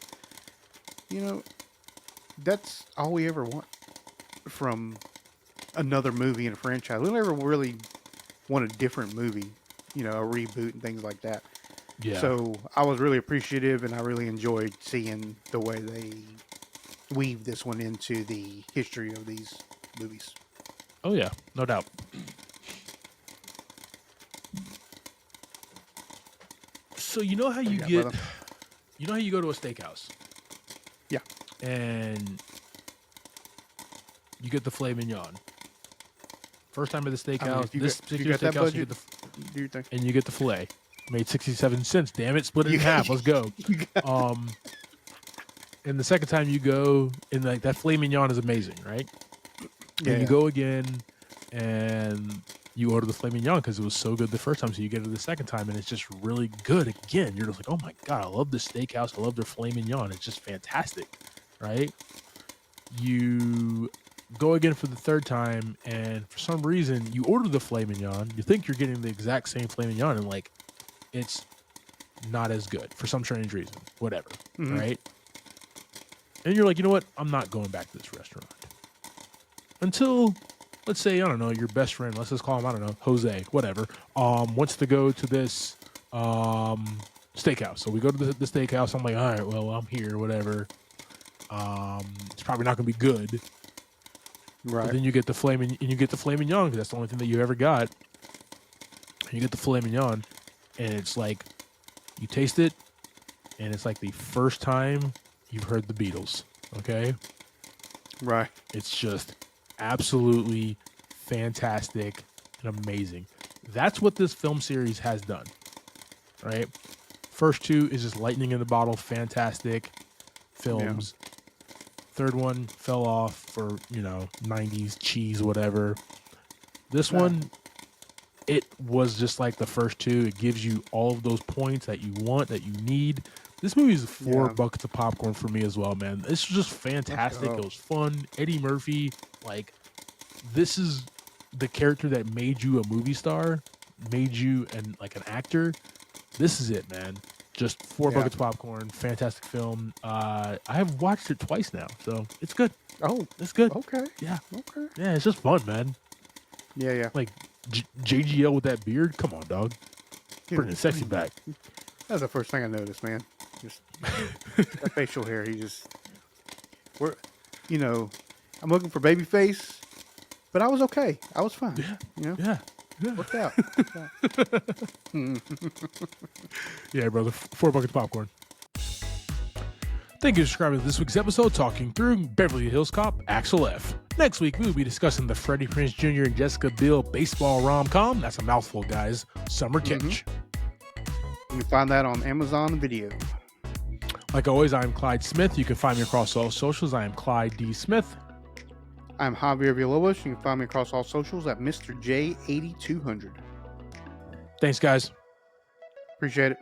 that's all we ever want from another movie in a franchise. We don't ever really want a different movie, a reboot and things like that. Yeah. So I was really appreciative, and I really enjoyed seeing the way they weave this one into the history of these movies. Oh yeah, no doubt. So you know how you go to a steakhouse? Yeah. And you get the filet mignon. First time at the steakhouse, this particular steakhouse, you get the and you get the filet. Made 67 cents. Damn it, split it in half. Let's go. And the second time you go, and like that filet mignon is amazing, right? Yeah. And you go again, and you order the filet mignon because it was so good the first time, so you get it the second time, and it's just really good again. You're just like, oh my God, I love this steakhouse. I love their filet mignon. It's just fantastic, right? You go again for the third time, and for some reason, you order the filet mignon. You think you're getting the exact same filet mignon, and like, it's not as good for some strange reason, whatever, right? And you're like, you know what? I'm not going back to this restaurant. Until, let's say, I don't know, your best friend, let's just call him, I don't know, Jose, whatever, wants to go to this steakhouse. So we go to the steakhouse. I'm like, all right, well, I'm here, whatever. It's probably not going to be good. Right. But then you get the filet mignon, because that's the only thing that you ever got. And you get the filet mignon, and it's like, you taste it, and it's like the first time you've heard the Beatles, okay? Right. It's just absolutely fantastic and amazing. That's what this film series has done, right? First two is just lightning in the bottle, fantastic films. Yeah. Third one fell off for, 90s cheese, whatever. This one, it was just like the first two. It gives you all of those points that you want, that you need. This movie is 4 buckets of popcorn for me as well, man. This was just fantastic. It was fun. Eddie Murphy, like, this is the character that made you a movie star, made you an actor. This is it, man. Just 4 buckets of popcorn. Fantastic film. I have watched it twice now, so it's good. Oh, it's good. Okay. Yeah. Okay. Yeah, it's just fun, man. Yeah. Like JGL with that beard. Come on, dog. Bring the sexy back. That's the first thing I noticed, man. Just that facial hair. I'm looking for baby face, but I was okay. I was fine. Yeah. Yeah. Worked out. Yeah, brother. 4 buckets of popcorn. Thank you for subscribing to this week's episode, talking through Beverly Hills Cop, Axel F. Next week, we will be discussing the Freddie Prinze Jr. and Jessica Biel baseball rom-com. That's a mouthful, guys. Summer Catch. You can find that on Amazon Video. Like always, I'm Clyde Smith. You can find me across all socials. I am Clyde D. Smith. I'm Javier Villalobos. You can find me across all socials at Mr. J8200. Thanks, guys. Appreciate it.